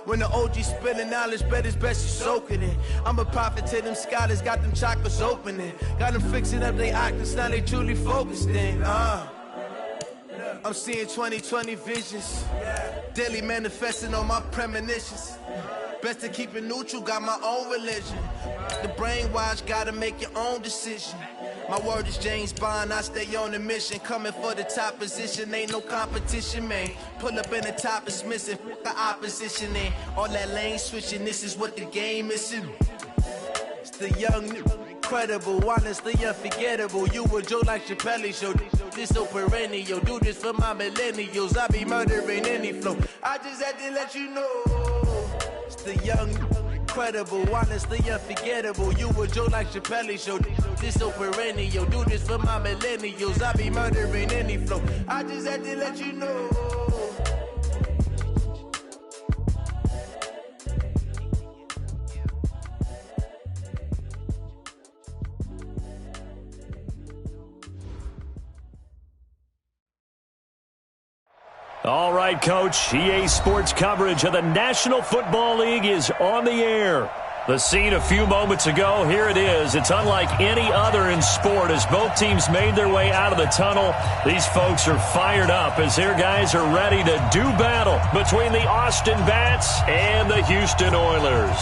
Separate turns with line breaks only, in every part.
When the OG spilling knowledge, bet it's best you soak it in. I'm a prophet to them scholars, got them chakras opening. Got them fixing up their octaves, now they truly focused in. I'm seeing 2020 visions. Daily manifesting on my premonitions. Best to keep it neutral, got my own religion. The brainwash, gotta make your own decision. My word is James Bond, I stay on the mission. Coming for the top position, ain't no competition, man. Pull up in the top is missing, the opposition ain't. All that lane switching, this is what the game is. It's the young, incredible, honestly unforgettable. You a joke like Chappelle show. This so perennial, do this for my millennials. I be murdering any flow. I just had to let you know. It's the young, incredible, honestly unforgettable. You a joke like Chappelle show. This so perennial, do this for my millennials. I be murdering any flow. I just had to let you know.
All right, Coach. EA Sports coverage of the National Football League is on the air. The scene a few moments ago, here it is. It's unlike any other in sport as both teams made their way out of the tunnel. These folks are fired up as their guys are ready to do battle between the Austin Bats and the Houston Oilers.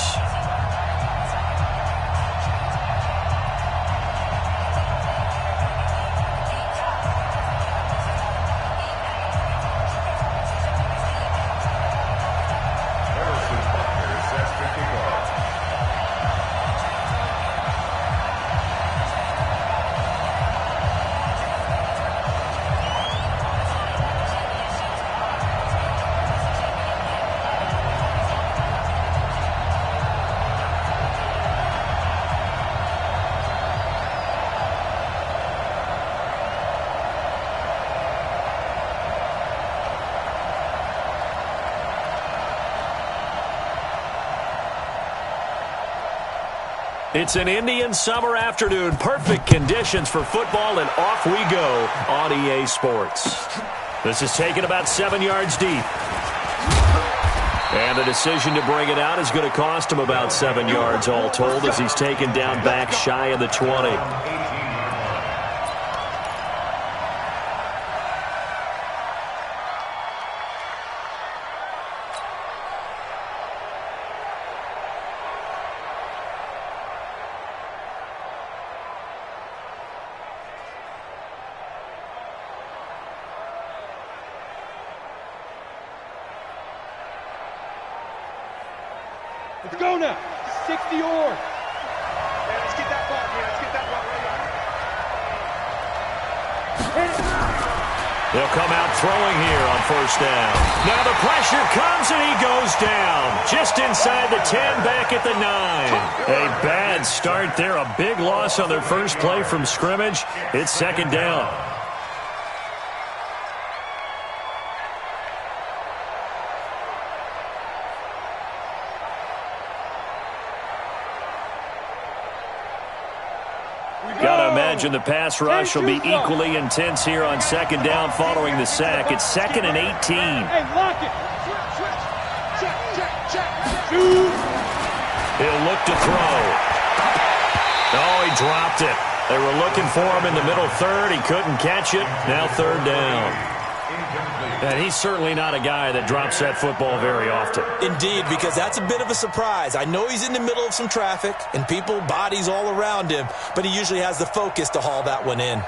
It's an Indian summer afternoon. Perfect conditions for football, and off we go on EA Sports. This is taken about 7 yards deep. And the decision to bring it out is going to cost him about 7 yards all told as he's taken down back shy of the 20.
Let's go now. 60 or. Yeah, let's get that ball. Yeah, let's get that ball right.
They'll come out throwing here on first down. Now the pressure comes and he goes down. Just inside the 10, back at the 9. A bad start there. A big loss on their first play from scrimmage. It's second down. Gotta imagine the pass rush will be equally intense here on second down following the sack. It's 2nd and 18.
Hey, lock it. Check.
He'll look to throw. Oh, he dropped it. They were looking for him in the middle third. He couldn't catch it. Now third down. And he's certainly not a guy that drops that football very often.
Indeed, because that's a bit of a surprise. I know he's in the middle of some traffic and people, bodies all around him, but he usually has the focus to haul that one in.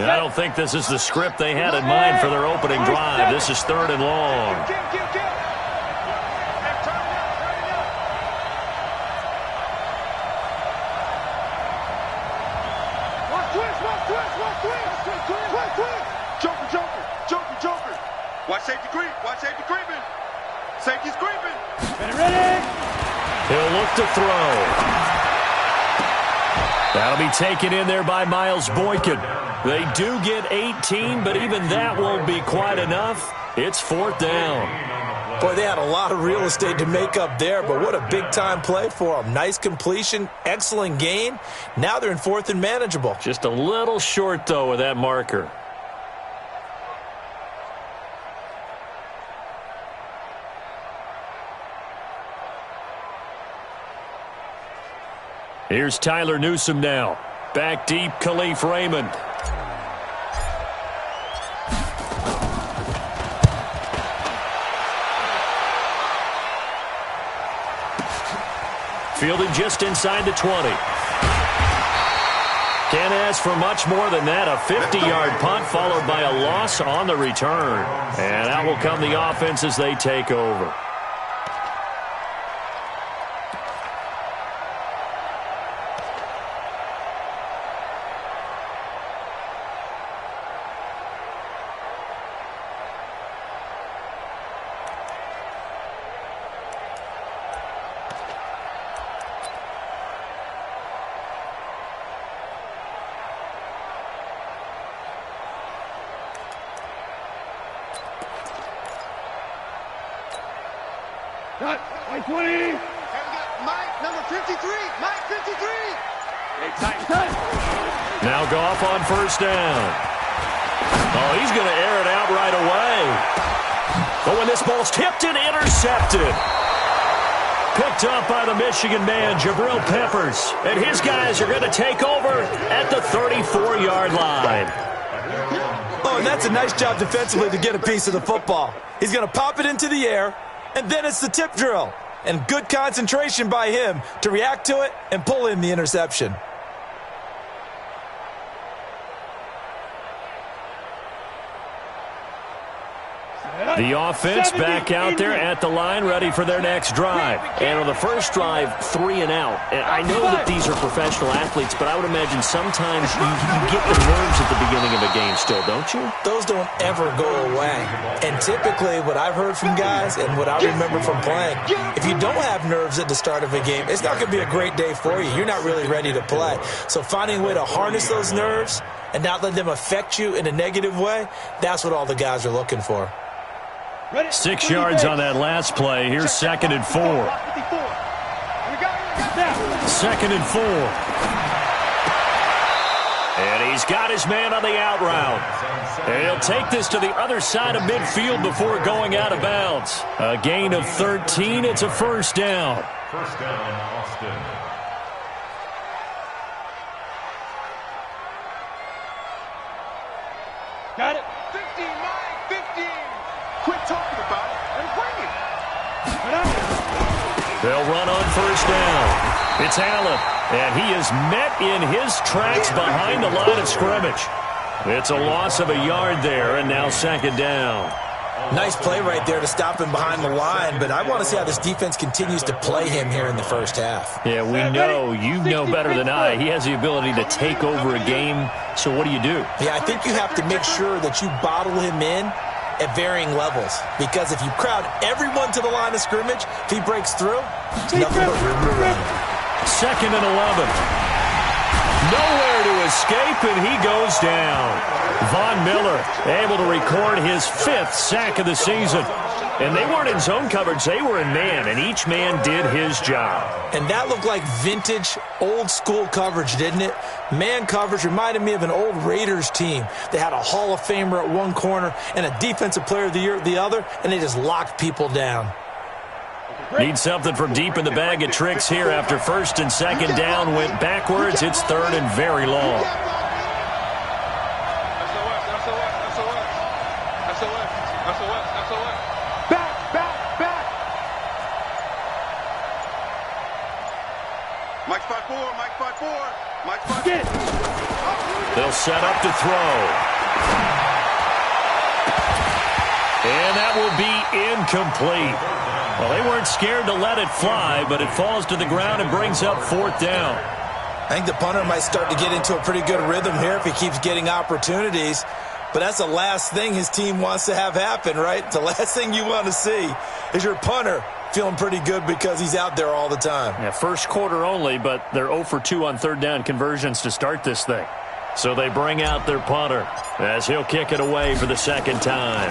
I don't think this is the script they had in mind for their opening drive. This is 3rd and long.
Joker. Watch safety creeping. Safety's creeping. Ready.
He'll look to throw. That'll be taken in there by Miles Boykin. They do get 18, but even that won't be quite enough. It's 4th down.
Boy, they had a lot of real estate to make up there, but what a big-time play for them. Nice completion, excellent gain. Now they're in 4th and manageable.
Just a little short, though, with that marker. Here's Tyler Newsome now. Back deep, Khalif Raymond. Fielded just inside the 20. Can't ask for much more than that. A 50-yard punt followed by a loss on the return. And out will come the offense as they take over.
Mike 20. And we got Mike, number 53. Mike 53.
Now Goff on first down. Oh, he's going to air it out right away. But when this ball's tipped and intercepted. Picked up by the Michigan man, Jabril Peppers. And his guys are going to take over at the 34-yard line.
Oh, and that's a nice job defensively to get a piece of the football. He's going to pop it into the air, and then it's the tip drill. And good concentration by him to react to it and pull in the interception.
The offense back out there at the line, ready for their next drive. And on the first drive, 3 and out. And I know that these are professional athletes, but I would imagine sometimes you get the nerves at the beginning of a game still, don't you?
Those don't ever go away. And typically what I've heard from guys and what I remember from playing, if you don't have nerves at the start of a game, it's not going to be a great day for you. You're not really ready to play. So finding a way to harness those nerves and not let them affect you in a negative way, that's what all the guys are looking for.
6 yards on that last play. Here's 2nd and 4. 2nd and 4. And he's got his man on the out route. And he'll take this to the other side of midfield before going out of bounds. A gain of 13. It's a first down.
First down, Austin.
Got it. 15, Mike, 15. Quit talking about it and bring it.
They'll run on first down. It's Allen, and he is met in his tracks behind the line of scrimmage. It's a loss of a yard there, and now 2nd down.
Nice play right there to stop him behind the line, but I want to see how this defense continues to play him here in the first half.
Yeah, we know, you know better than I, he has the ability to take over a game, so what do?
Yeah, I think you have to make sure that you bottle him in at varying levels, because if you crowd everyone to the line of scrimmage, if he breaks through, it's nothing but room to run.
2nd and 11. Nowhere to escape, and he goes down. Von Miller able to record his 5th sack of the season. And they weren't in zone coverage, they were in man, and each man did his job.
And that looked like vintage, old-school coverage, didn't it? Man coverage reminded me of an old Raiders team. They had a Hall of Famer at one corner and a Defensive Player of the Year at the other, and they just locked people down.
Need something from deep in the bag of tricks here after 1st and 2nd down went backwards. It's 3rd and very long.
Mike 5-4, Mike 5-4, Mike 5-4.
They'll set up to throw. And that will be incomplete. Well, they weren't scared to let it fly, but it falls to the ground and brings up 4th down.
I think the punter might start to get into a pretty good rhythm here if he keeps getting opportunities. But that's the last thing his team wants to have happen, right? The last thing you want to see is your punter feeling pretty good because he's out there all the time.
Yeah, first quarter only, but they're 0 for 2 on 3rd down conversions to start this thing. So they bring out their punter as he'll kick it away for the 2nd time.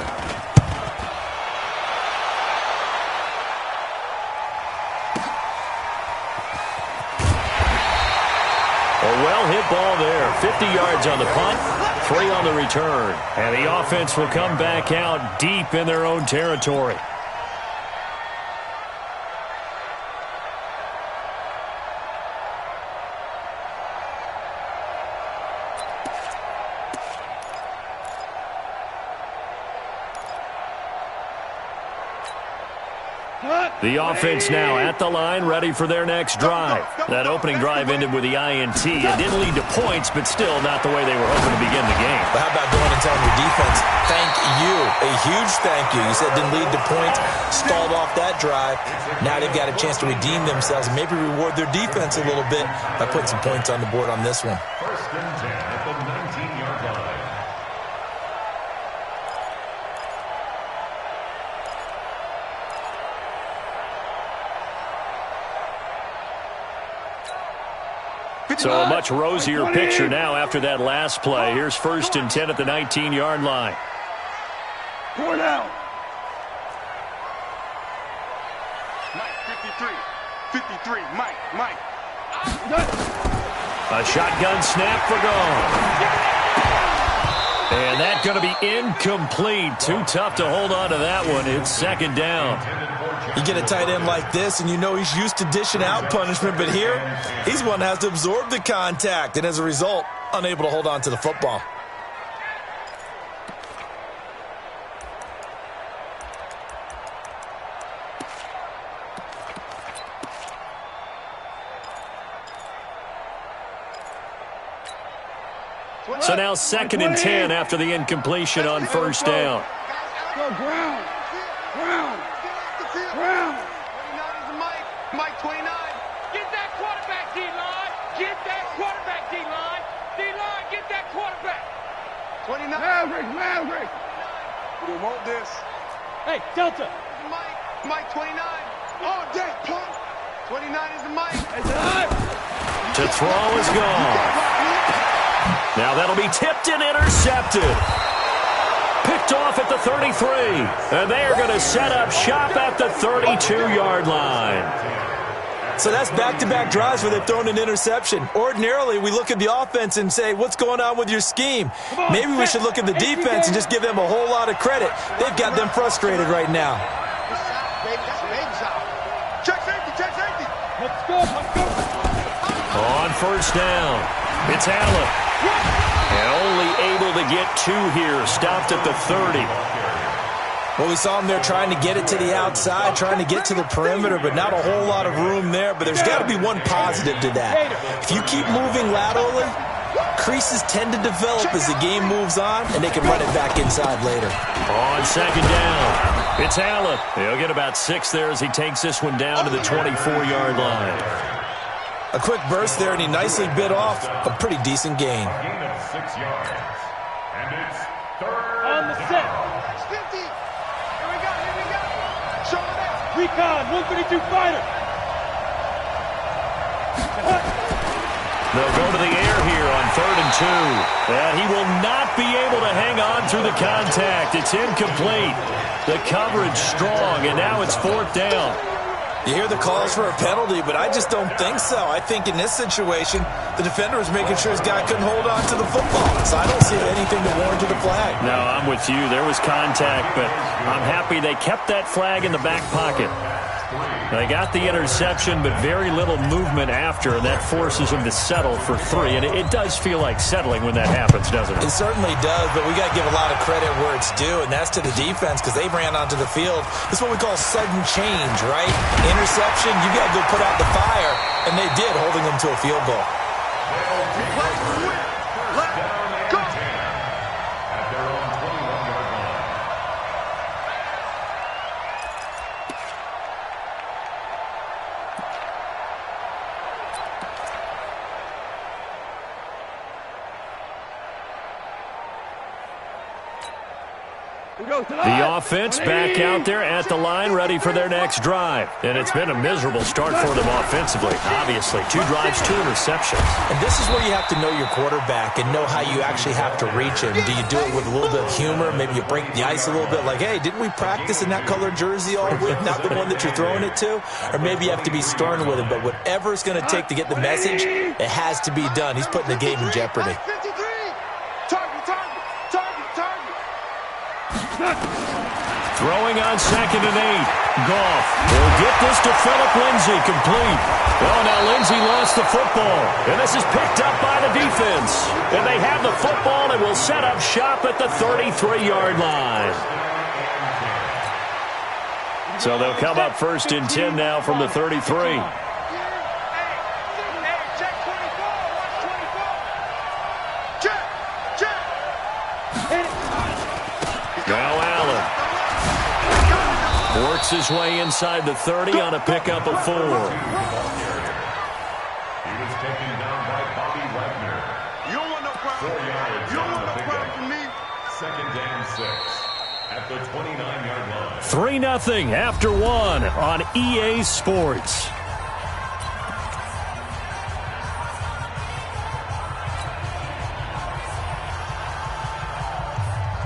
50 yards on the punt, 3 on the return. And the offense will come back out deep in their own territory. The offense now at the line, ready for their next drive. That opening drive ended with the INT. It didn't lead to points, but still not the way they were hoping to begin the game.
But how about going and telling your defense, thank you, a huge thank you. You said it didn't lead to points, stalled off that drive. Now they've got a chance to redeem themselves and maybe reward their defense a little bit by putting some points on the board on this one.
First and 10 at the 19-yard line.
So a much rosier picture now after that last play. Here's first and 10 at the 19-yard line.
4 down.
Mike, 53, Mike.
A shotgun snap for gone. And that's going to be incomplete. Too tough to hold on to that one. It's second down.
You get a tight end like this, and you know he's used to dishing out punishment, but here, he's one that has to absorb the contact, and as a result, unable to hold on to the football.
So now second and 10 after the incompletion on first down.
Go ground.
Mike, 29. Get that quarterback, D-line. Get that quarterback, D-line. D-line, get that quarterback. 29.
Maverick.
We want this.
Hey, Delta.
Mike, 29. All day, punt. 29 is the Mike.
To throw is gone. Now that'll be tipped and intercepted. Picked off at the 33. And they are going to set up shop at the 32-yard line.
So that's back-to-back drives where they've thrown an interception. Ordinarily, we look at the offense and say, what's going on with your scheme? Maybe we should look at the defense and just give them a whole lot of credit. They've got them frustrated right now.
Check safety.
Let's go.
On first down, it's Allen. And only able to get 2 here, stopped at the 30.
Well, we saw him there trying to get it to the outside, trying to get to the perimeter, but not a whole lot of room there. But there's got to be one positive to that. If you keep moving laterally, creases tend to develop as the game moves on, and they can run it back inside later.
On second down, it's Allen. He'll get about 6 there as he takes this one down to the 24-yard line.
A quick burst there, and he nicely bit off a pretty decent gain.
A gain of 6 yards. And it's third
On the set.
down.
50. Here we go. Show it out.
Recon, 152 fighter.
They'll go to the air here on 3rd and 2. And he will not be able to hang on through the contact. It's incomplete. The coverage strong, and now it's 4th down.
You hear the calls for a penalty, but I just don't think so. I think in this situation, the defender was making sure his guy couldn't hold on to the football. So I don't see anything that warranted a flag.
No, I'm with you. There was contact, but I'm happy they kept that flag in the back pocket. They got the interception, but very little movement after, and that forces them to settle for 3. And it does feel like settling when that happens, doesn't it?
It certainly does, but we got to give a lot of credit where it's due, and that's to the defense because they ran onto the field. This is what we call sudden change, right? Interception, you got to go put out the fire, and they did, holding them to a field goal.
The offense back out there at the line, ready for their next drive. And it's been a miserable start for them offensively, obviously. 2 drives, 2 interceptions.
And this is where you have to know your quarterback and know how you actually have to reach him. Do you do it with a little bit of humor? Maybe you break the ice a little bit like, hey, didn't we practice in that colored jersey all week? Not the one that you're throwing it to? Or maybe you have to be stern with him. But whatever it's going to take to get the message, it has to be done. He's putting the game in jeopardy.
Throwing on 2nd and 8. Goff will get this to Phillip Lindsay, complete. Well, now Lindsay lost the football, and this is picked up by the defense. And they have the football and will set up shop at the 33-yard line. So they'll come up 1st and 10 now from the 33. Now Allen works his way inside the 30 on a pickup of 4.
He was taken down by Bobby Wagner.
You don't want no problem.
4 yards.
You don't want no problem from me.
2nd and 6 at the 29-yard line.
3-0 after 1 on EA Sports.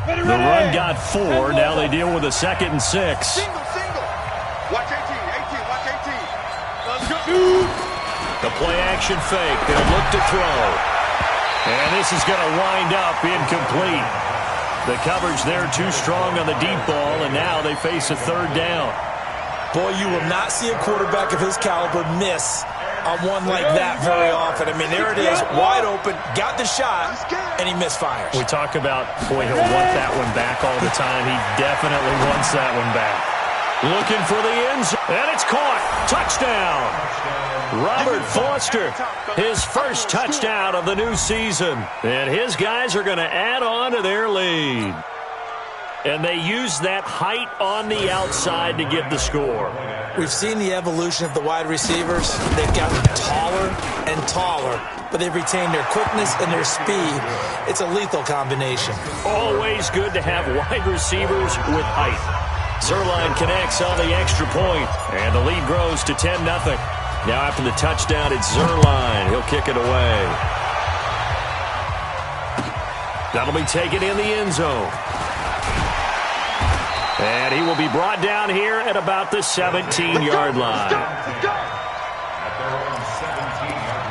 The run got 4. Now they deal with a 2nd and 6.
Single. Watch 18. Watch 18. Let's go.
The play action fake. They'll look to throw. And this is going to wind up incomplete. The coverage there too strong on the deep ball, and now they face a 3rd down.
Boy, you will not see a quarterback of his caliber miss on one like that very often. I mean, there it is, wide open, got the shot, and he misfires.
We talk about, boy, he'll want that one back all the time. He definitely wants that one back. Looking for the end zone, and it's caught. Touchdown. Robert Foster, his first touchdown of the new season. And his guys are going to add on to their lead. And they use that height on the outside to get the score.
We've seen the evolution of the wide receivers. They've gotten taller and taller, but they've retained their quickness and their speed. It's a lethal combination.
Always good to have wide receivers with height. Zerline connects on the extra point, and the lead grows to 10-0. Now after the touchdown, it's Zerline. He'll kick it away. That'll be taken in the end zone. And he will be brought down here at about the 17-yard line.
At their own 17-yard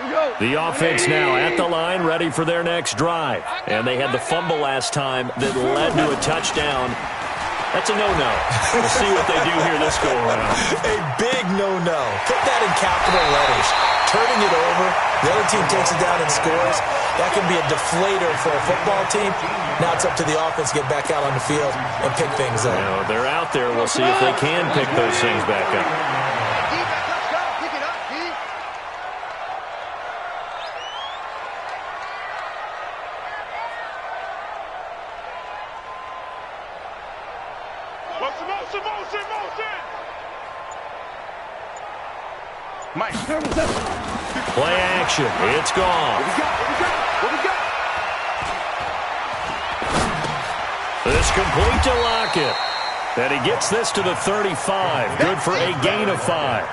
line.
The offense now at the line, ready for their next drive. And they had the fumble last time that led to a touchdown. That's a no-no. We'll see what they do here this go-around.
A big no-no. Put that in capital letters. Turning it over, the other team takes it down and scores. That can be a deflator for a football team. Now it's up to the offense to get back out on the field and pick things up.
You know, they're out there. We'll see if they can pick those things back up.
Let's go. Pick it up, D. Motion. Mike.
Play action. It's gone.
What we got?
This complete to Lockett. And he gets this to the 35. Good for a gain of 5.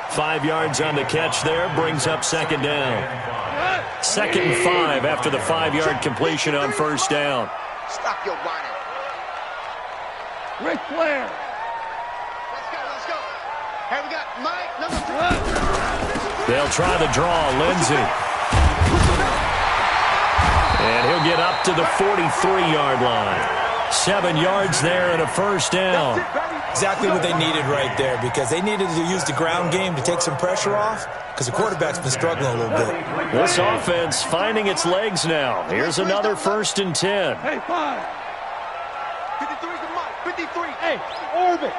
5 yards on the catch there. Brings up 2nd down. 2nd and 5 after the 5-yard completion on 1st down.
Stop your body.
Ric Flair.
Let's go. Hey, we got Mike, number 3.
They'll try the draw. Lindsay. And he'll get up to the 43-yard line. 7 yards there and a 1st down.
Exactly what they needed right there, because they needed to use the ground game to take some pressure off, because the quarterback's been struggling a little bit.
This offense finding its legs now. Here's another 1st and 10.
Hey, 5.
53's the Mike. 53.
Hey, orbit.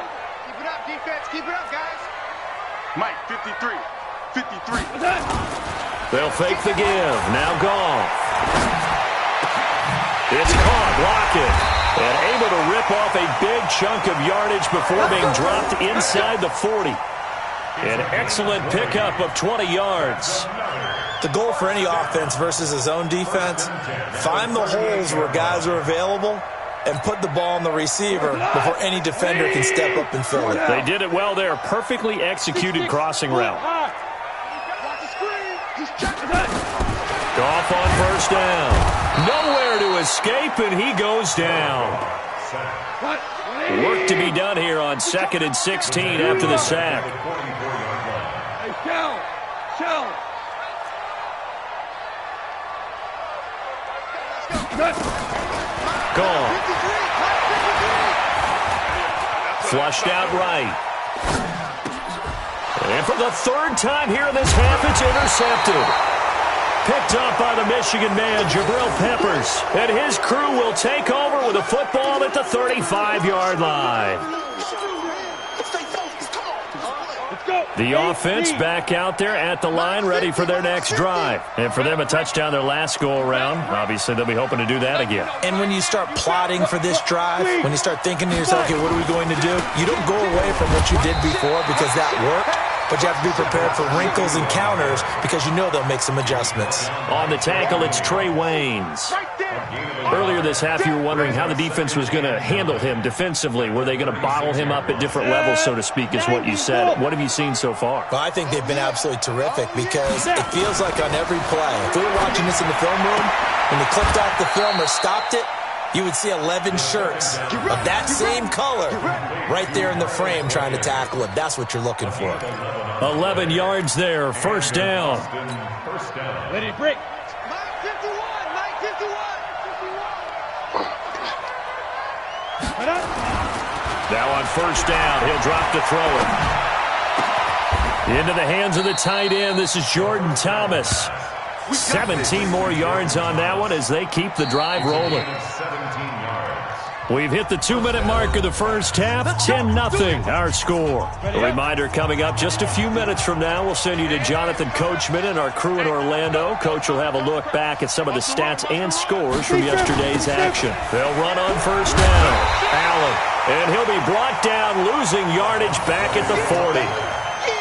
Keep it up, defense. Keep it up, guys. Mike, 53. 53.
They'll fake the give. Now Goff. It's caught. Lockett. And able to rip off a big chunk of yardage before being dropped inside the 40. An excellent pickup of 20 yards.
The goal for any offense versus his own defense, find the holes where guys are available and put the ball on the receiver before any defender can step up and fill it.
They did it well there. Perfectly executed crossing route. Goff on first down. Nowhere to escape, and he goes down. Work to be done here on 2nd and 16 after the sack. Gone. Flushed out right. And for the 3rd time here in this half, it's intercepted. Picked up by the Michigan man, Jabril Peppers. And his crew will take over with a football at the 35-yard line. The offense back out there at the line, ready for their next drive. And for them, a touchdown their last go-around. Obviously, they'll be hoping to do that again.
And when you start plotting for this drive, when you start thinking to yourself, okay, what are we going to do? You don't go away from what you did before because that worked. But you have to be prepared for wrinkles and counters because you know they'll make some adjustments.
On the tackle, it's Trey Waynes. Earlier this half, you were wondering how the defense was going to handle him defensively. Were they going to bottle him up at different levels, so to speak, is what you said. What have you seen so far?
Well, I think they've been absolutely terrific because it feels like on every play, if we were watching this in the film room, when they clipped off the film or stopped it, you would see 11 shirts of that same color right there in the frame trying to tackle it. That's what you're looking for.
11 yards there, first down.
Ready to break.
Now on first down, he'll drop to throw it. Into the hands of the tight end, this is Jordan Thomas. 17 more yards on that one as they keep the drive rolling. We've hit the 2-minute mark of the first half, 10-0 our score. A reminder coming up just a few minutes from now, we'll send you to Jonathan Coachman and our crew in Orlando. Coach will have a look back at some of the stats and scores from yesterday's action. They'll run on first down. Allen, and he'll be brought down, losing yardage back at the 40.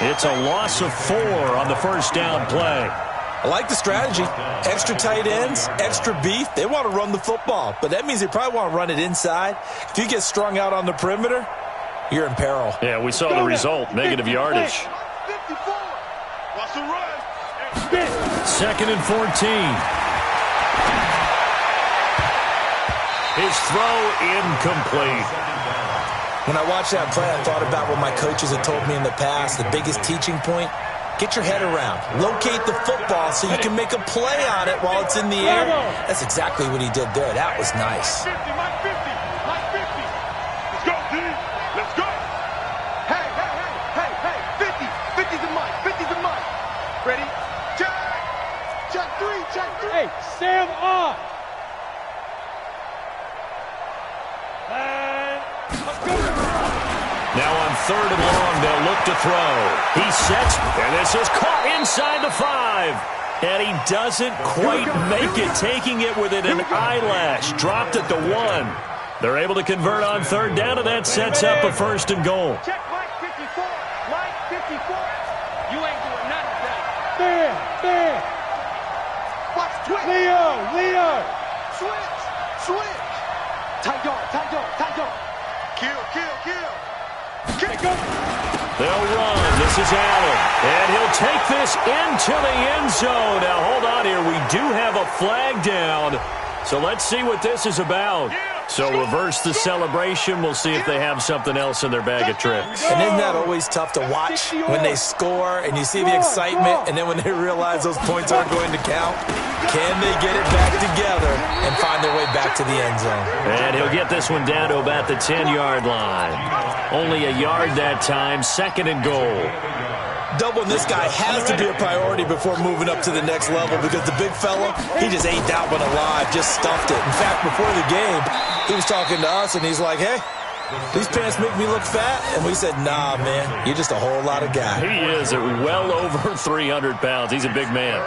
It's a loss of 4 on the first down play.
I like the strategy. Extra tight ends, extra beef. They want to run the football, but that means they probably want to run it inside. If you get strung out on the perimeter, you're in peril.
Yeah, we saw the result, negative yardage. 2nd and 14. His throw incomplete.
When I watched that play, I thought about what my coaches had told me in the past. The biggest teaching point, get your head around. Locate the football so you can make a play on it while it's in the air. That's exactly what he did there. That was nice.
50, Mike 50, Mike 50. Let's go, D. Let's go. Hey, 50. 50's a Mike. 50's a Mike. Ready? Check 3.
Hey, Sam on. And let's go.
Now on 3rd and long, they'll look to throw. He sets, and this is caught inside the 5. And he doesn't quite make it, taking it within an eyelash. Dropped at the 1. They're able to convert on 3rd down, and that sets up a 1st and goal.
Check Mike 54. Mike 54. You ain't doing nothing today.
Bam.
Watch twitch.
Leo.
Switch. Tight dog. Kill.
They'll run. This is Allen. And he'll take this into the end zone. Now, hold on here. We do have a flag down. So let's see what this is about. So reverse the celebration. We'll see if they have something else in their bag of tricks.
And isn't that always tough to watch when they score and you see the excitement and then when they realize those points aren't going to count? Can they get it back together and find their way back to the end zone?
And he'll get this one down to about the 10-yard line. Only a yard that time, 2nd and goal.
Doubling this guy has to be a priority before moving up to the next level because the big fella, he just ate that one alive, just stuffed it. In fact, before the game, he was talking to us, and he's like, hey, these pants make me look fat. And we said, nah, man, you're just a whole lot of guy.
He is at well over 300 pounds. He's a big man.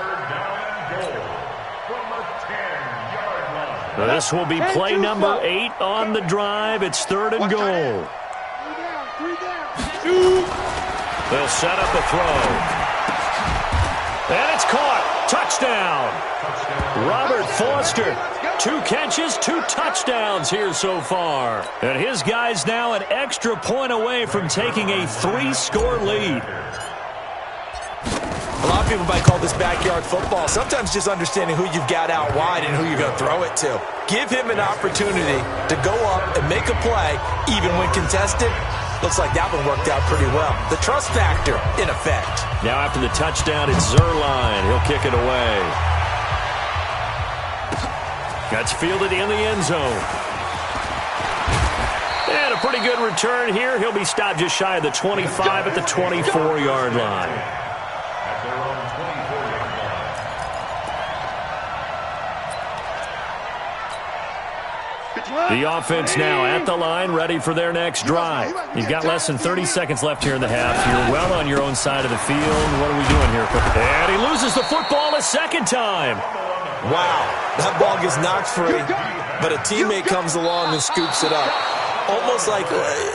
This will be play number 8 on the drive. It's 3rd and goal.
3 down.
They'll set up a throw. And it's caught. touchdown. Robert Foster, 2 catches, 2 touchdowns here so far. And his guys now an extra point away from taking a 3-score lead.
A lot of people might call this backyard football. Sometimes just understanding who you've got out wide and who you're going to throw it to. Give him an opportunity to go up and make a play, even when contested. Looks like that one worked out pretty well. The trust factor in effect.
Now after the touchdown, it's Zerline. He'll kick it away. That's fielded in the end zone. And a pretty good return here. He'll be stopped just shy of the 25 at the 24-yard line. The offense now at the line, ready for their next drive. You've got less than 30 seconds left here in the half. You're well on your own side of the field. What are we doing here? And he loses the football a second time.
Wow, that ball gets knocked free, but a teammate comes along and scoops it up.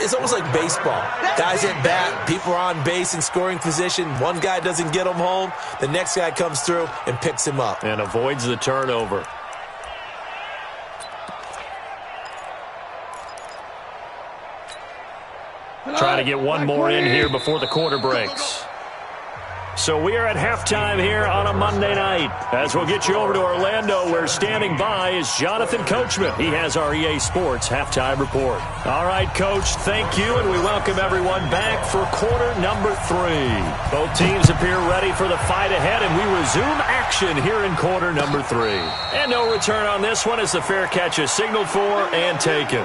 It's almost like baseball. Guys at bat, people are on base in scoring position. One guy doesn't get him home. The next guy comes through and picks him up.
And avoids the turnover. Trying to get one more in here before the quarter breaks. So we are at halftime here on a Monday night. As we'll get you over to Orlando, where standing by is Jonathan Coachman. He has our EA Sports halftime report. All right, Coach, thank you, and we welcome everyone back for quarter number 3. Both teams appear ready for the fight ahead, and we resume action here in quarter number 3. And no return on this one as the fair catch is signaled for and taken.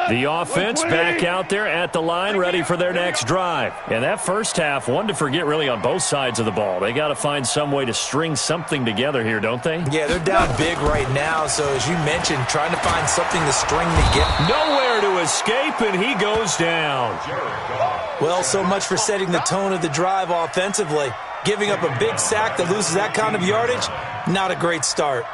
The offense back out there at the line, ready for their next drive. And that first half, one to forget really on both sides of the ball. They got to find some way to string something together here, don't they?
Yeah, they're down big right now, so as you mentioned, trying to find something to string together.
Nowhere to escape, and he goes down.
Well, so much for setting the tone of the drive offensively. Giving up a big sack that loses that kind of yardage, not a great start.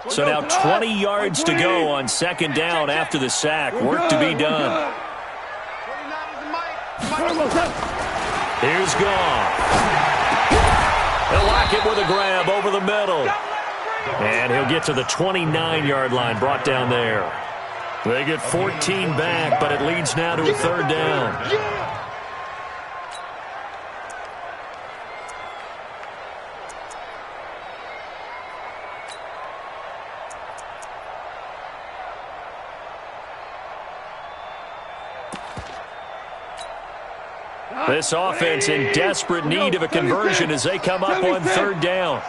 So now 20 yards to go on second down after the sack. Work to be done. Here's Goff. He'll lock it with a grab over the middle. And he'll get to the 29-yard line, brought down there. They get 14 back, but it leads now to a third down. This offense in desperate need of a conversion as they come up on third down.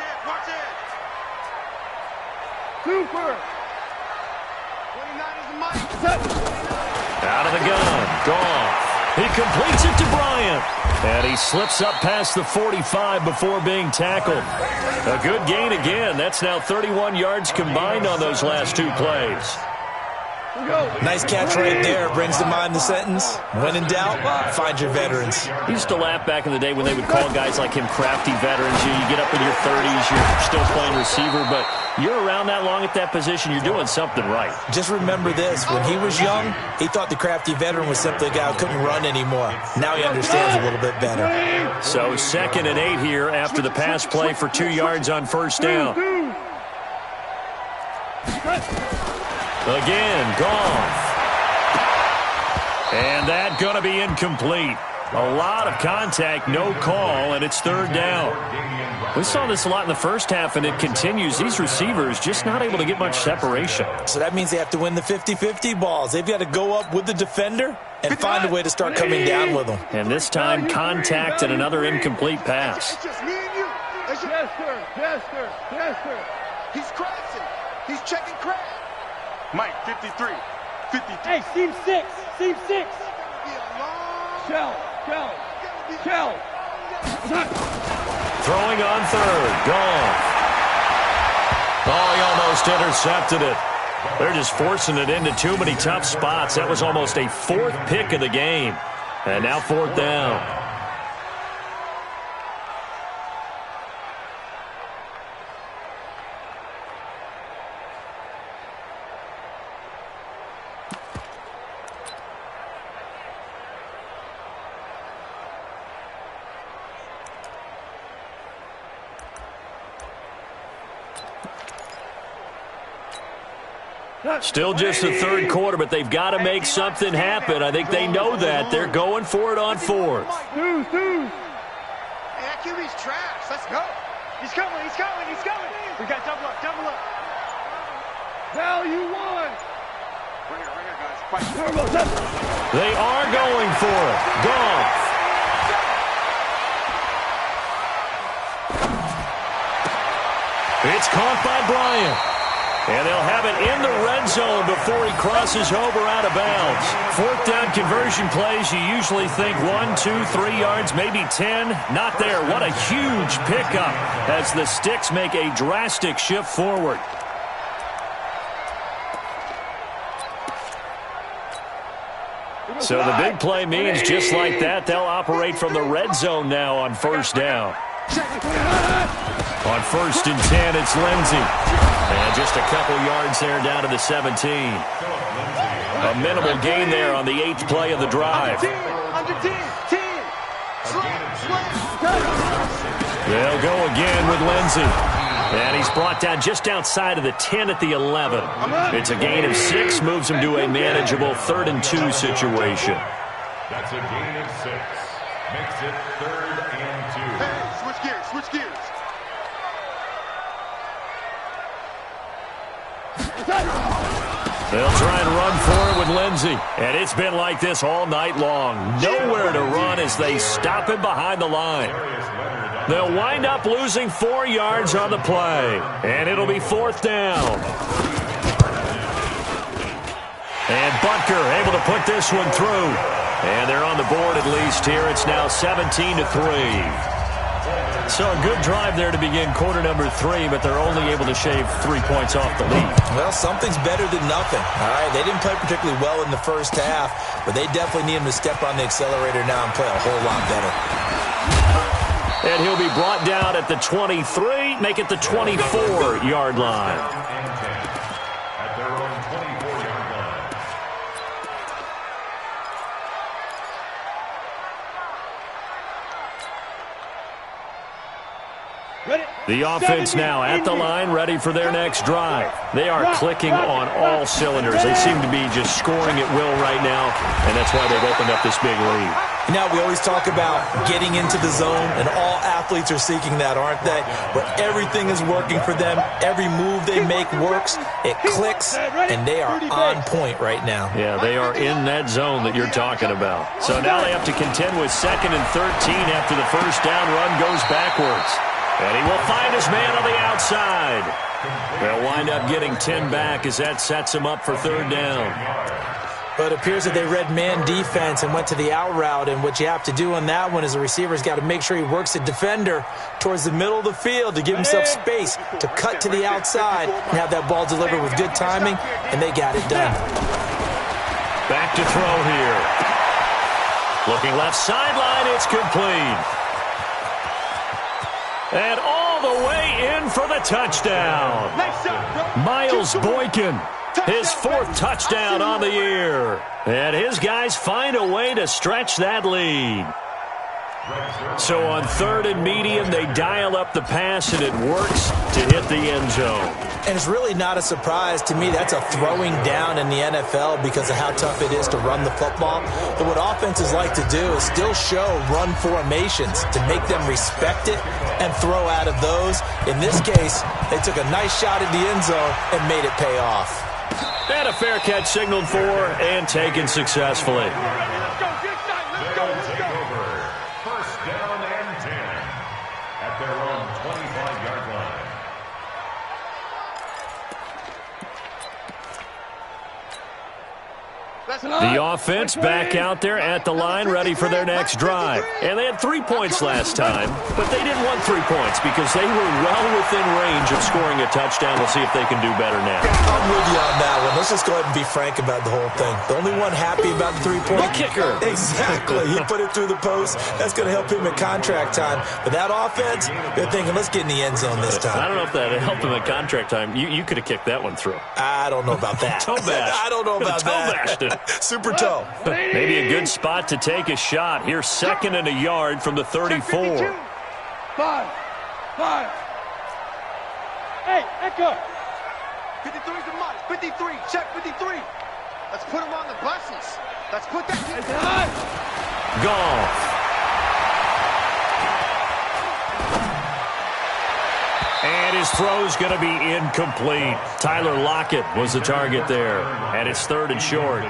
Out of the gun. Goff. He completes it to Bryant. And he slips up past the 45 before being tackled. A good gain again. That's now 31 yards combined on those last 2 plays.
Nice catch right there. Brings to mind the sentence, when in doubt, find your veterans.
He used to laugh back in the day when they would call guys like him crafty veterans. You get up in your 30s, you're still playing receiver, but you're around that long at that position, you're doing something right.
Just remember this. When he was young, he thought the crafty veteran was simply a guy who couldn't run anymore. Now he understands a little bit better.
So 2nd and 8 here after the pass play for 2 yards on first down. Again, Goff. And that going to be incomplete. A lot of contact, no call, and it's third down. We saw this a lot in the first half, and it continues. These receivers just not able to get much separation.
So that means they have to win the 50-50 balls. They've got to go up with the defender and find a way to start coming down with them.
And this time, contact and another incomplete pass.
It's just me and you. Yes, sir. He's crashing. He's checking crash. Mike, 53.
Hey, seam 6. Shell.
Throwing on third. Goff. Oh, he almost intercepted it. They're just forcing it into too many tough spots. That was almost a fourth pick of the game. And now fourth down. Still just the third quarter, but they've got to make something happen. I think they know that. They're going for it on fourth.
Hey, that QB's trash. Let's go. He's coming. He's coming. He's coming. We got double up. Double up. Value one. Right here, guys.
They are going for it. Goff. It's caught by Bryant. And they'll have it in the red zone before he crosses over out of bounds. Fourth down conversion plays, you usually think 1, 2, 3 yards, maybe 10. Not there. What a huge pickup as the Sticks make a drastic shift forward. So the big play means just like that, they'll operate from the red zone now on first down. On 1st and 10, it's Lindsey. And just a couple yards there down to the 17. A minimal gain there on the 8th play of the drive. They'll go again with Lindsey. And he's brought down just outside of the 10 at the 11. It's a gain of 6, moves him to a manageable 3rd and 2 situation.
That's a gain of 6. Makes it 3rd and 2.
Hey, switch gears, switch gears.
They'll try and run for it with Lindsey. And it's been like this all night long. Nowhere to run as they stop him behind the line. They'll wind up losing 4 yards on the play. And it'll be 4th down. And Butker able to put this one through. And they're on the board at least here. It's now 17-3. So a good drive there to begin quarter number 3, but they're only able to shave 3 points off the lead.
Well, something's better than nothing. All right, they didn't play particularly well in the first half, but they definitely need him to step on the accelerator now and play a whole lot better.
And he'll be brought down at the 23, make it the 24-yard line.
At their own 24-yard line.
The offense now at the line, ready for their next drive. They are clicking on all cylinders. They seem to be just scoring at will right now, and that's why they've opened up this big lead.
Now, we always talk about getting into the zone, and all athletes are seeking that, aren't they? But everything is working for them. Every move they make works. It clicks, and they are on point right now.
Yeah, they are in that zone that you're talking about. So now they have to contend with 2nd and 13 after the first down run goes backwards. And he will find his man on the outside. They'll wind up getting 10 back as that sets him up for 3rd down.
But it appears that they read man defense and went to the out route, and what you have to do on that one is the receiver's got to make sure he works the defender towards the middle of the field to give himself space to cut to the outside and have that ball delivered with good timing, and they got it done.
Back to throw here. Looking left sideline, it's complete. And all the way in for the touchdown. Miles Boykin, his 4th touchdown on the year. And his guys find a way to stretch that lead. So on 3rd and medium, they dial up the pass, and it works to hit the end zone.
And it's really not a surprise to me. That's a throwing down in the NFL because of how tough it is to run the football. But what offenses like to do is still show run formations to make them respect it and throw out of those. In this case, they took a nice shot at the end zone and made it pay off.
And a fair catch signaled for and taken successfully. The offense back out there at the line, ready for their next drive. And they had 3 points last time, but they didn't want 3 points because they were well within range of scoring a touchdown. We'll see if they can do better now.
I'm with you on that one. Let's just go ahead and be frank about the whole thing. The only one happy about the 3-point
kicker.
Exactly. He put it through the post. That's going to help him in contract time. But that offense, they're thinking, let's get in the end zone this time.
I don't know if that helped him in contract time. You could have kicked that one through.
I don't know about that.
Toe bash.
I don't know about
toe
that.
bashed it.
Super toe.
Maybe a good spot to take a shot. Here's 2nd and a yard from the 34.
5. Hey, Echo.
53 is the mic. 53. Check 53. Let's put him on the buses. Let's put that.
Golf. And his throw's going to be incomplete. Tyler Lockett was the target there. And it's 3rd and short.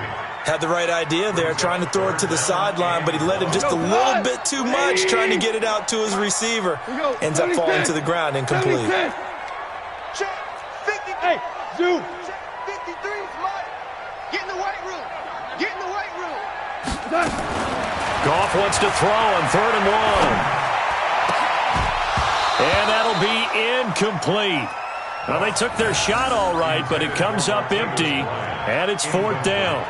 Had the right idea there, trying to throw it to the sideline, but he let him just a little bit too much, trying to get it out to his receiver. Ends up falling to the ground, incomplete.
Check 53.
Hey, zoom.
Check 53 is Mike. Get in the weight room. Get in the weight room.
Goff wants to throw on 3rd and 1. And that'll be incomplete. Well, they took their shot all right, but it comes up empty, and it's 4th down.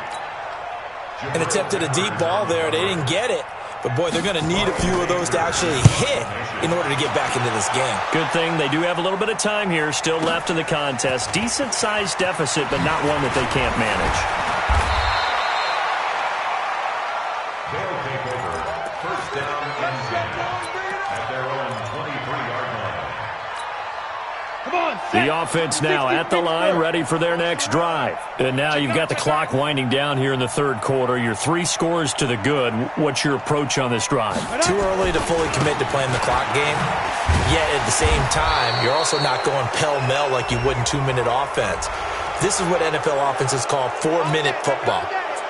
And attempted a deep ball there. They didn't get it. But, boy, they're going to need a few of those to actually hit in order to get back into this game.
Good thing they do have a little bit of time here still left in the contest. Decent-sized deficit, but not one that they can't manage.
They'll take over. 1st down and 10 at their own 23-yard line.
Come on.
The offense now at the line, ready for their next drive. And now you've got the clock winding down here in the 3rd quarter. You're 3 scores to the good. What's your approach on this drive?
Too early to fully commit to playing the clock game. Yet at the same time, you're also not going pell-mell like you would in 2-minute offense. This is what NFL offenses call 4-minute football.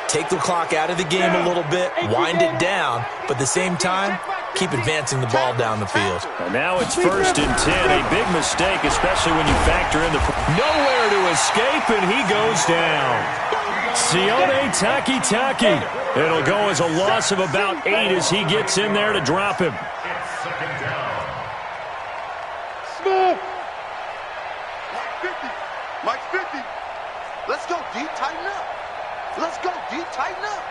Take the clock out of the game a little bit, wind it down, but at the same time, keep advancing the ball down the field.
And now it's 1st and 10. A big mistake, especially when you factor in the nowhere to escape, and he goes down. Sione Takitaki. It'll go as a loss of about 8 as he gets in there to drop him.
It's 2nd down.
Smith.
Mike 50. Mike 50. Let's go deep, tighten up. Let's go deep, tighten up.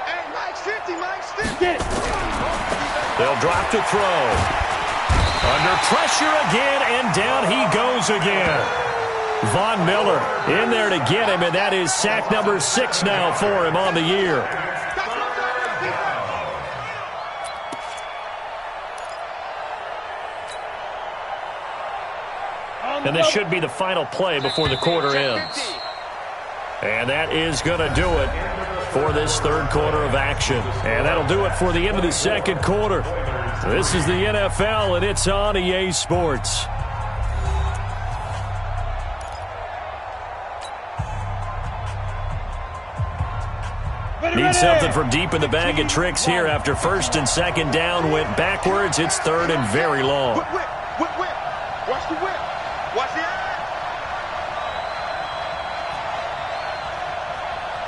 Hey, Mike's 50, Mike's 50.
Get it.
They'll drop to throw. Under pressure again, and down he goes again. Von Miller in there to get him, and that is sack number 6 now for him on the year. And this should be the final play before the quarter ends. And that is going to do it for this 3rd quarter of action. And that'll do it for the end of the 2nd quarter. This is the NFL, and it's on EA Sports. Need something from deep in the bag of tricks here after 1st and 2nd down went backwards. It's 3rd and very long.
Whip, whip, whip, whip. Watch the whip. Watch the eye.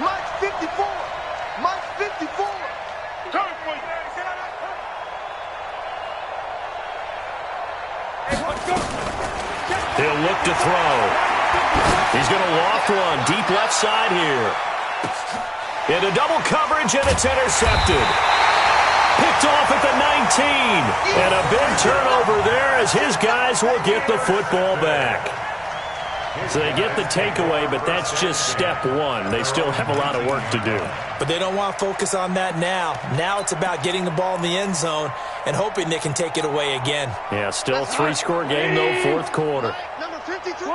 Mike's 54. Mike's 54. Turn for you.
He'll look to throw. He's going to loft one deep left side here. Into double coverage, and it's intercepted. Picked off at the 19. And a big turnover there as his guys will get the football back. So they get the takeaway, but that's just step 1. They still have a lot of work to do.
But they don't want to focus on that now. Now it's about getting the ball in the end zone and hoping they can take it away again.
Yeah, still 3-score game, though, 4th quarter.
Number 52. 53.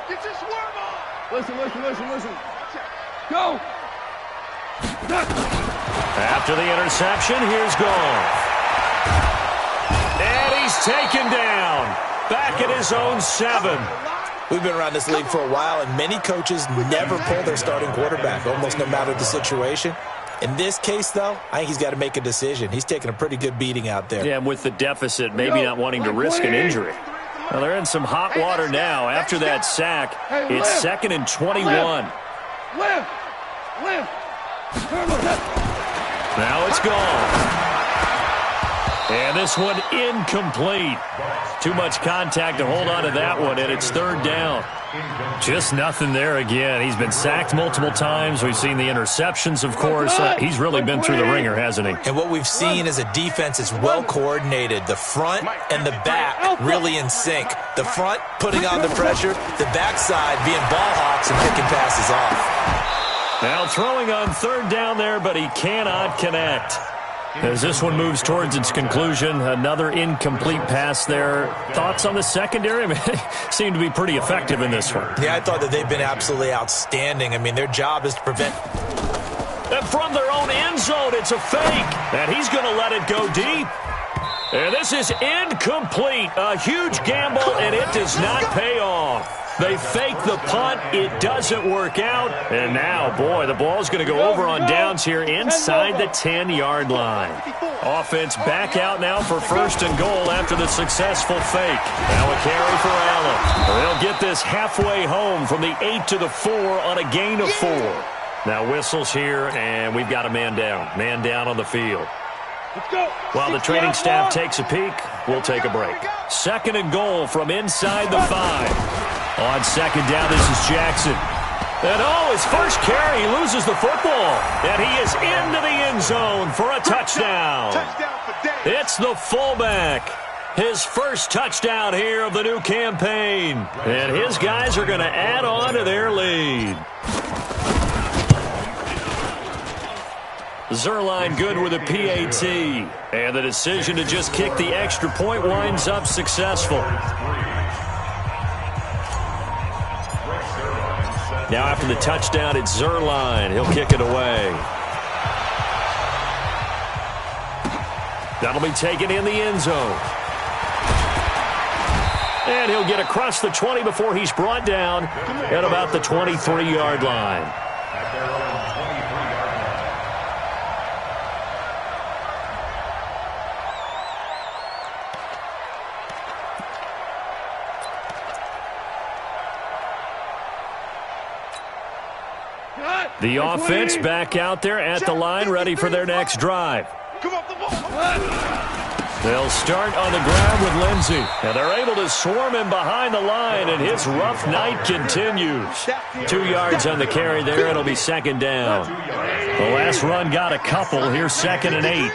Get your swerve on.
Listen. Go.
After the interception, here's Goff. And he's taken down. Back at his own 7.
We've been around this league for a while, and many coaches never pull their starting quarterback, almost no matter the situation. In this case, though, I think he's got to make a decision. He's taking a pretty good beating out there.
Yeah, and with the deficit, maybe not wanting to risk an injury. Well, they're in some hot water now. After that sack, it's 2nd and 21. Now it's gone. And this one incomplete. Too much contact to hold on to that one, and it's third down. Just nothing there again. He's been sacked multiple times. We've seen the interceptions, of course. He's really been through the ringer, hasn't he?
And what we've seen is a defense is well coordinated. The front and the back really in sync. The front putting on the pressure, the backside being ball hawks and picking passes off.
Now throwing on third down there, but he cannot connect. As this one moves towards its conclusion, another incomplete pass there. Thoughts on the secondary? I mean, they seem to be pretty effective in this one.
Yeah, I thought that they've been absolutely outstanding. I mean, their job is to prevent.
And from their own end zone, it's a fake. And he's going to let it go deep. And this is incomplete. A huge gamble, and it does not pay off. They fake the punt. It doesn't work out. And now, boy, the ball's going to go over on downs here inside the 10-yard line. Offense back out now for first and goal after the successful fake. Now a carry for Allen. They'll get this halfway home from the 8 to the 4 on a gain of 4. Now whistles here, and we've got a man down. Man down on the field. While the training staff takes a peek, we'll take a break. Second and goal from inside the 5. On second down, this is Jackson. And his first carry, he loses the football. And he is into the end zone for a touchdown. It's the fullback. His first touchdown here of the new campaign. And his guys are going to add on to their lead. Zerline good with a PAT. And the decision to just kick the extra point winds up successful. Now after the touchdown, it's Zerline. He'll kick it away. That'll be taken in the end zone. And he'll get across the 20 before he's brought down at about the 23-yard line. The offense back out there at the line, ready for their next drive. They'll start on the ground with Lindsey. And they're able to swarm him behind the line, and his rough night continues. 2 yards on the carry there. It'll be second down. The last run got a couple. Here's second and 8.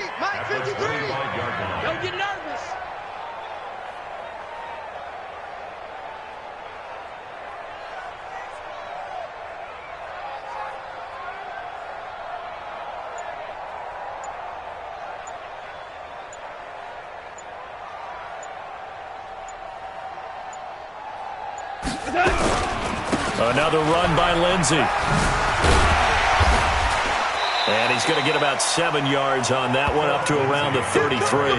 Another run by Lindsey. And he's going to get about 7 yards on that one, up to around the 33.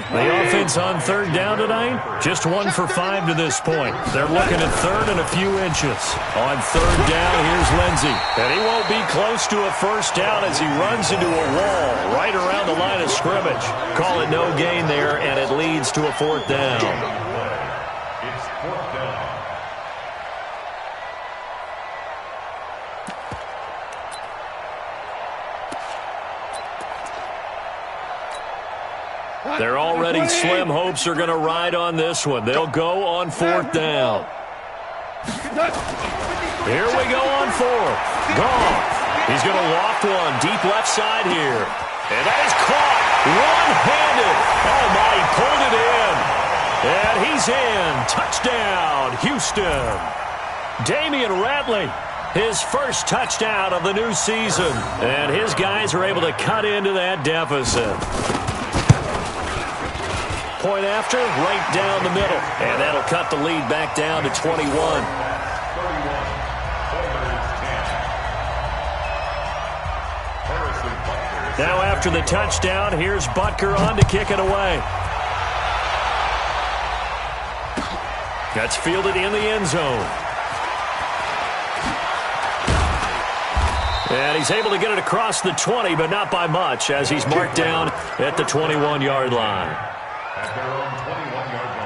The offense on third down tonight, just 1 for 5 to this point. They're looking at third and a few inches. On third down, here's Lindsey. And he won't be close to a first down as he runs into a wall right around the line of scrimmage. Call it no gain there, and it leads to a fourth down.
It's fourth down.
They're already slim hopes are going to ride on this one. They'll go on fourth down. Here we go on fourth. Goff. He's going to loft one deep left side here. And that is caught one-handed. Oh, my, he pulled it in. And he's in. Touchdown, Houston. Damian Ratley, his first touchdown of the new season. And his guys are able to cut into that deficit. Point after, right down the middle. And that'll cut the lead back down to 21. Now after the touchdown, here's Butker on to kick it away. That's fielded in the end zone. And he's able to get it across the 20, but not by much, as he's marked down at the 21-yard line.
At their own 21-yard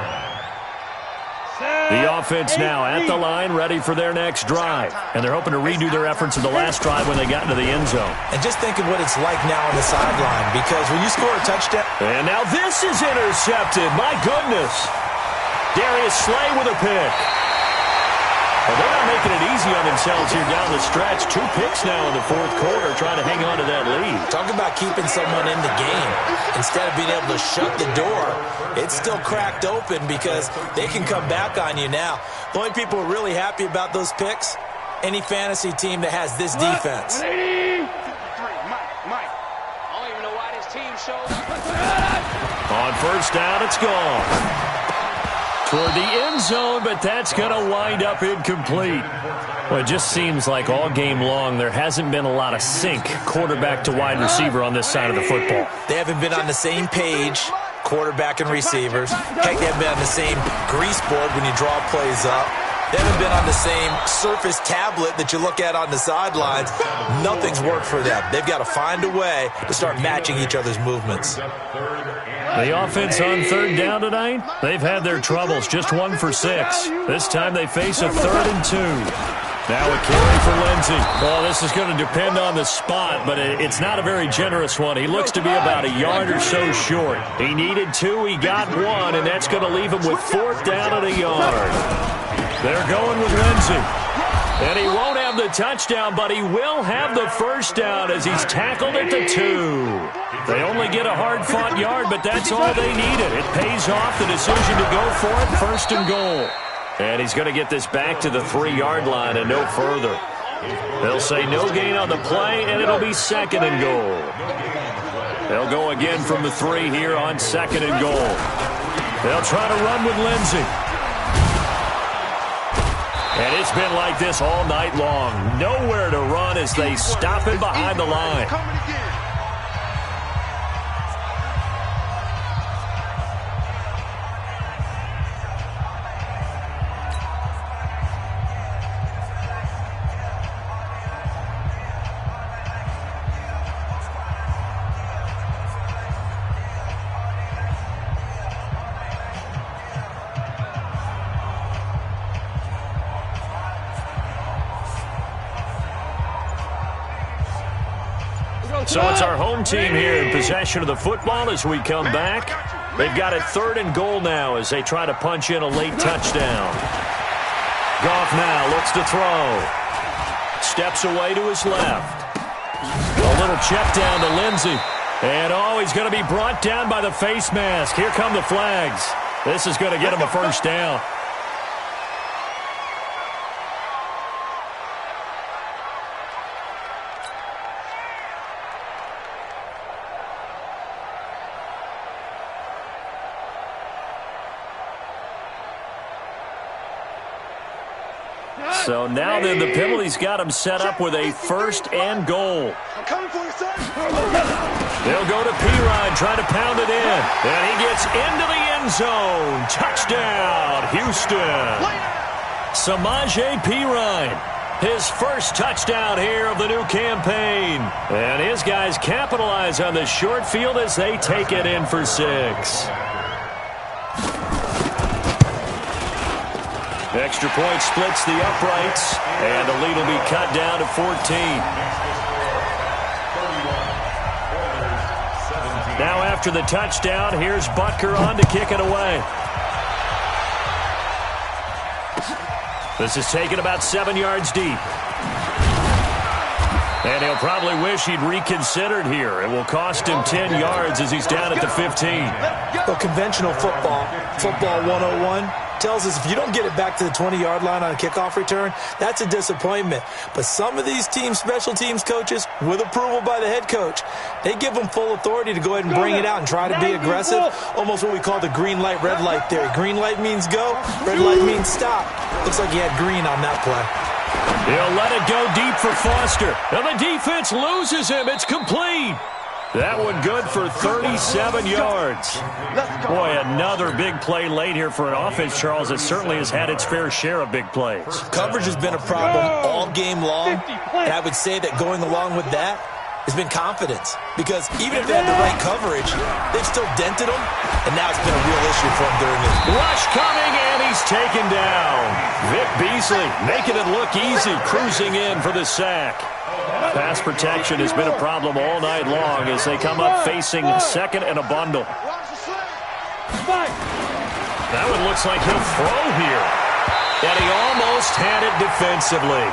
line.
The offense now at the line, ready for their next drive. And they're hoping to redo their efforts of the last drive when they got into the end zone.
And just think of what it's like now on the sideline, because when you score a touchdown...
And now this is intercepted. My goodness. Darius Slay with a pick. Well, they're not making it easy on themselves here down the stretch. 2 picks now in the fourth quarter, trying to hang on to that lead.
Talk about keeping someone in the game. Instead of being able to shut the door, it's still cracked open because they can come back on you now. The only people who are really happy about those picks, any fantasy team that has this defense.
Mike. I don't even know why this team shows.
On first down, it's gone. Toward the end zone, but that's going to wind up incomplete. Well, it just seems like all game long there hasn't been a lot of sync quarterback to wide receiver on this side of the football.
They haven't been on the same page, quarterback and receivers. Heck, they haven't been on the same grease board when you draw plays up. They haven't been on the same Surface tablet that you look at on the sidelines. Nothing's worked for them. They've got to find a way to start matching each other's movements.
The offense on third down tonight, they've had their troubles, just 1 for 6. This time they face a 3rd and 2. Now a carry for Lindsey. Well, this is going to depend on the spot, but it's not a very generous one. He looks to be about a yard or so short. He needed 2, he got 1, and that's going to leave him with 4th down and a yard. They're going with Lindsey. And he won't have the touchdown, but he will have the first down as he's tackled at the 2. They only get a hard-fought yard, but that's all they needed. It pays off the decision to go for it, 1st and goal. And he's going to get this back to the 3-yard line and no further. They'll say no gain on the play, and it'll be 2nd and goal. They'll go again from the 3 here on 2nd and goal. They'll try to run with Lindsey. And it's been like this all night long. Nowhere to run as they stop him behind the line. So it's our home team here in possession of the football as we come back. They've got a 3rd and goal now as they try to punch in a late touchdown. Goff now looks to throw. Steps away to his left. A little check down to Lindsey. And, he's going to be brought down by the face mask. Here come the flags. This is going to get him a 1st down. So now then the penalty's got him set up with a 1st and goal.
I'm coming for you, son.
They'll go to Pirine, try to pound it in. And he gets into the end zone. Touchdown, Houston. Samaje Pirine, his first touchdown here of the new campaign. And his guys capitalize on the short field as they take it in for 6. Extra point splits the uprights, and the lead will be cut down to 14. Now after the touchdown, here's Butker on to kick it away. This is taken about 7 yards deep. And he'll probably wish he'd reconsidered here. It will cost him 10 yards as he's down at the 15.
Well, conventional football 101, tells us if you don't get it back to the 20-yard line on a kickoff return, that's a disappointment. But some of these team special teams coaches, with approval by the head coach, they give them full authority to go ahead and bring it out and try to be aggressive, almost what we call the green light, red light theory. Green light means go, red light means stop. Looks like he had green on that play.
He'll let it go deep for Foster. And the defense loses him. It's complete. That one good for 37 yards. Boy, another big play late here for an offense, Charles, that certainly has had its fair share of big plays.
Coverage has been a problem all game long, and I would say that going along with that, has been confidence. Because even if they had the right coverage, they've still dented them, and now it's been a real issue for them during this.
Rush coming, and he's taken down. Vic Beasley making it look easy, cruising in for the sack. Pass protection has been a problem all night long as they come up facing second and a bundle. That one looks like he'll throw here. And he almost had it defensively.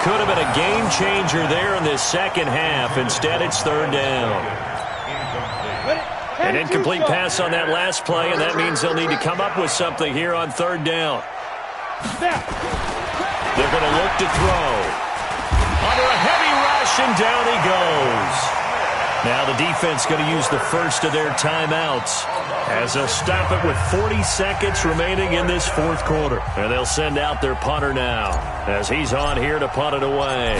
Could have been a game changer there in this second half. Instead, it's third down. An incomplete pass on that last play, and that means they'll need to come up with something here on third down. They're going to look to throw. Under a heavy rush, and down he goes. Now the defense going to use the first of their timeouts as they'll stop it with 40 seconds remaining in this fourth quarter. And they'll send out their punter now as he's on here to punt it away.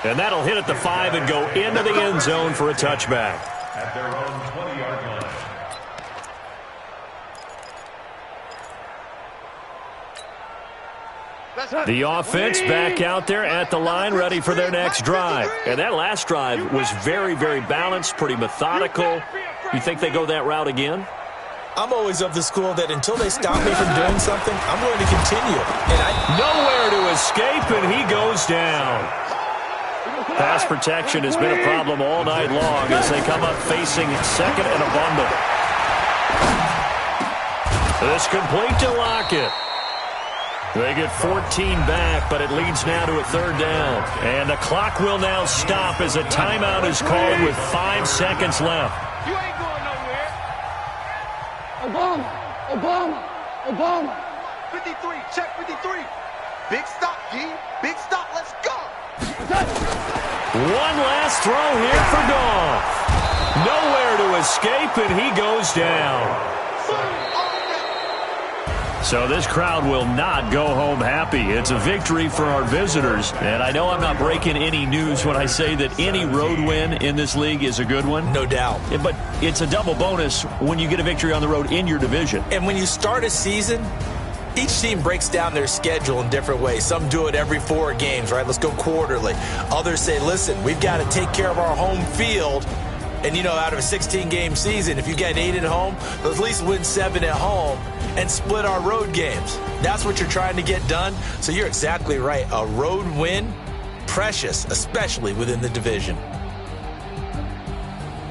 And that'll hit at the 5 and go into the end zone for a touchback.
At their own 20-yard line.
The offense back out there at the line, ready for their next drive. And that last drive was very, very balanced, pretty methodical. You think they go that route again?
I'm always of the school that until they stop me from doing something, I'm going to continue. And
nowhere to escape, and he goes down. Pass protection has been a problem all night long as they come up facing second and a bundle. This complete to Lockett. They get 14 back, but it leads now to a third down. And the clock will now stop as a timeout is called with 5 seconds left.
You ain't going nowhere.
Obama.
53, check 53. Big stop, G. Big stop, let's go.
One last throw here for Goff. Nowhere to escape, and he goes down. So this crowd will not go home happy. It's a victory for our visitors. And I know I'm not breaking any news when I say that any road win in this league is a good one.
no doubt.
But it's a double bonus when you get a victory on the road in your division.
And when you start a season, each team breaks down their schedule in different ways. Some do it every 4 games, right? Let's go quarterly. Others say, listen, we've got to take care of our home field. And, you know, out of a 16-game season, if you get 8 at home, let's at least win 7 at home and split our road games. That's what you're trying to get done. So you're exactly right. A road win, precious, especially within the division.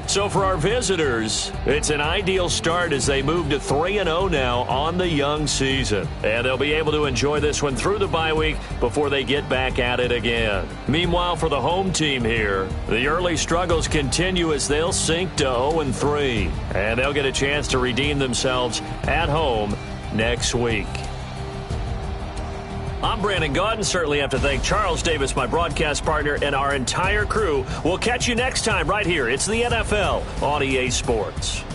So for our visitors, it's an ideal start as they move to 3-0 now on the young season. And they'll be able to enjoy this one through the bye week before they get back at it again. Meanwhile, for the home team here, the early struggles continue as they'll sink to 0-3. And they'll get a chance to redeem themselves at home next week. I'm Brandon Gaudin. Certainly have to thank Charles Davis, my broadcast partner, and our entire crew. We'll catch you next time right here. It's the NFL on EA Sports.